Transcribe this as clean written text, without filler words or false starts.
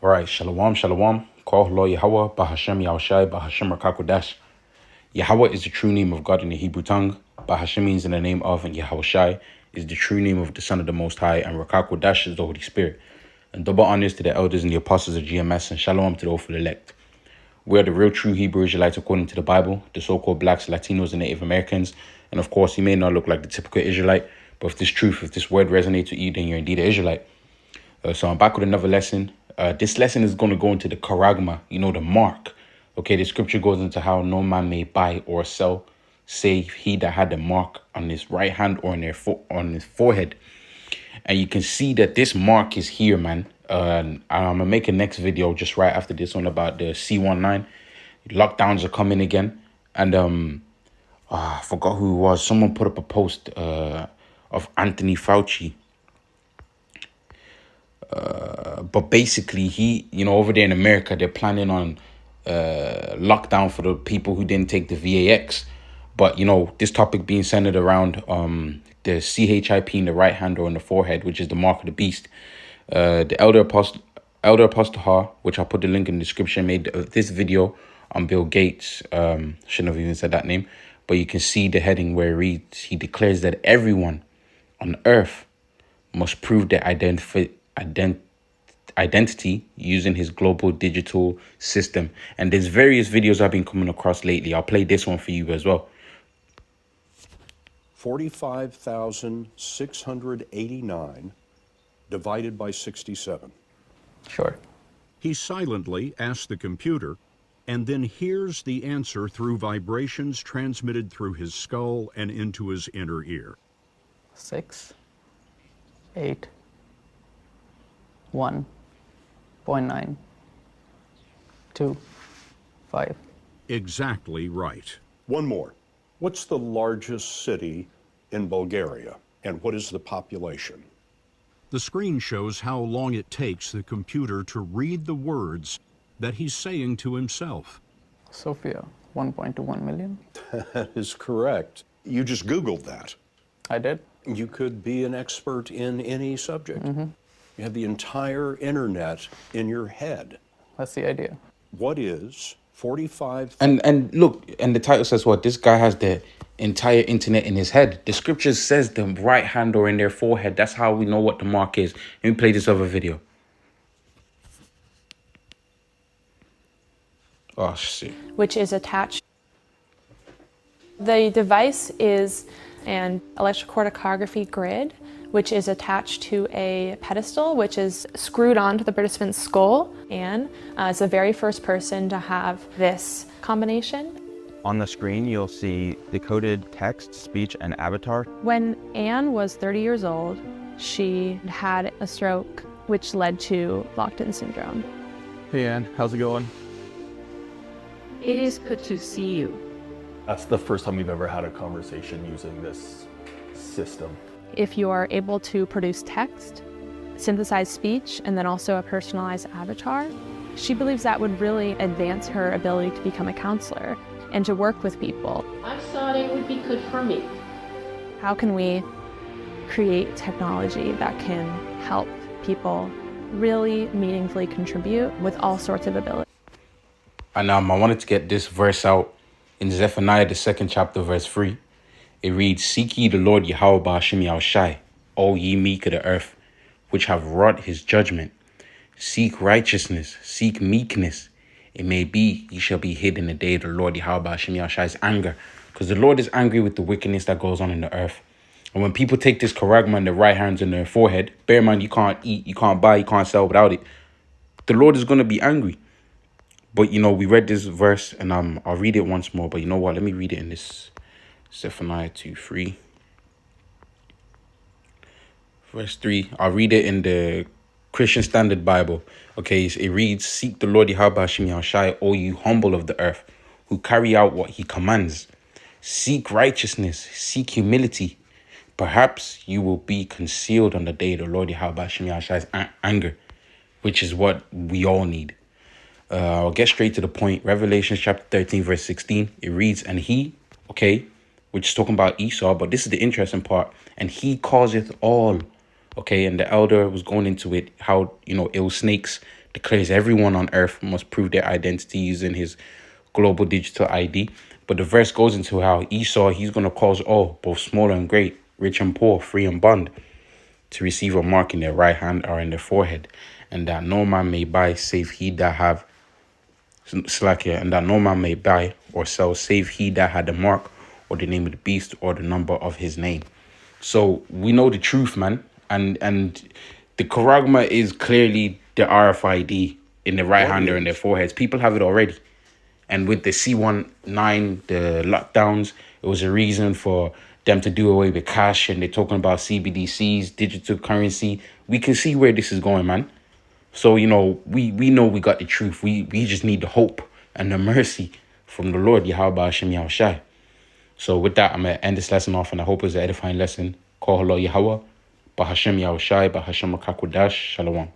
All right, shalom, shalom. Call Lord Yahweh, Bahashem Yahushai, Bahashem Rakakodash. Yahweh is the true name of God in the Hebrew tongue. Bahashem means in the name of, and Yahushai is the true name of the Son of the Most High, and Rakakodash is the Holy Spirit. And double honors to the elders and the apostles of GMS, and shalom to the awful elect. We are the real true Hebrew Israelites according to the Bible, the so-called blacks, Latinos, and Native Americans. And of course, you may not look like the typical Israelite, but if this word resonates with you, then you're indeed an Israelite. So I'm back with another lesson. This lesson is going to go into the charagma, the mark. Okay, the scripture goes into how no man may buy or sell, save he that had the mark on his right hand or on his forehead. And you can see that this mark is here, man. And I'm going to make a next video just right after this one about the C19. Lockdowns are coming again. And I forgot who it was. Someone put up a post of Anthony Fauci. But basically, he, over there in America, they're planning on lockdown for the people who didn't take the VAX. But, this topic being centered around the CHIP in the right hand or in the forehead, which is the mark of the beast. The Elder Apostle Ha, which I'll put the link in the description, made this video on Bill Gates. Shouldn't have even said that name. But you can see the heading where it reads, he declares that everyone on earth must prove their identity using his global digital system. And there's various videos I've been coming across lately. I'll play this one for you as well. 45,689 divided by 67. Sure. He silently asks the computer and then hears the answer through vibrations transmitted through his skull and into his inner ear. 6, 8, 1.9, 2, 5. Exactly right. One more. What's the largest city in Bulgaria, and what is the population? The screen shows how long it takes the computer to read the words that he's saying to himself. Sofia, 1.21 million. That is correct. You just Googled that. I did. You could be an expert in any subject. You have the entire internet in your head. That's the idea. What is 45? And look, and the title says what? This guy has the entire internet in his head. The scripture says the right hand or in their forehead. That's how we know what the mark is. Let me play this other video. Oh, shit. Which is attached. The device is an electrocorticography grid, which is attached to a pedestal, which is screwed onto the participant's skull. Anne is the very first person to have this combination. On the screen, you'll see decoded text, speech, and avatar. When Anne was 30 years old, she had a stroke, which led to locked-in syndrome. Hey, Ann, how's it going? It is good to see you. That's the first time we've ever had a conversation using this system. If you are able to produce text, synthesize speech, and then also a personalized avatar, she believes that would really advance her ability to become a counselor and to work with people. I thought it would be good for me. How can we create technology that can help people really meaningfully contribute with all sorts of abilities? And I wanted to get this verse out in Zephaniah, the 2nd chapter, verse 3. It reads, seek ye the Lord Yahweh Bahashem Yahushai, all ye meek of the earth, which have wrought his judgment. Seek righteousness, seek meekness. It may be ye shall be hid in the day of the Lord Yahweh Bahashem Yahushai's anger. Because the Lord is angry with the wickedness that goes on in the earth. And when people take this charagma in their right hands in their forehead, bear in mind, you can't eat, you can't buy, you can't sell without it. The Lord is going to be angry. But, we read this verse, and I'll read it once more. But you know what? Let me read it in this Zephaniah 2:3. Verse 3. I'll read it in the Christian Standard Bible. Okay, it reads, seek the Lord Yahweh Hashem Yahushai, all you humble of the earth, who carry out what he commands. Seek righteousness, seek humility. Perhaps you will be concealed on the day of the Lord Yahweh Hashem Yahushai's anger, which is what we all need. I'll get straight to the point. Revelation chapter 13, verse 16. It reads, and he, which is talking about Esau, but this is the interesting part. And he causeth all. Okay, and the elder was going into it, how, it was snakes declares everyone on earth must prove their identity using his global digital ID. But the verse goes into how Esau, he's going to cause all, both small and great, rich and poor, free and bond, to receive a mark in their right hand or in their forehead, and that no man may buy save he that have Slakia, and that no man may buy or sell save he that had the mark or the name of the beast or the number of his name. So we know the truth, man, and the charagma is clearly the RFID in the right hand or in their foreheads. People have it already. And with the C19, the lockdowns, it was a reason for them to do away with cash. And they're talking about CBDCs, digital currency. We can see where this is going, man. So, we know we got the truth. We just need the hope and the mercy from the Lord, Yahweh Hashem Yahushai. So with that, I'm going to end this lesson off, and I hope it's an edifying lesson. Call hello Yahweh, Bahashem Yahushai, Bahashem Makakwadash, Shalom.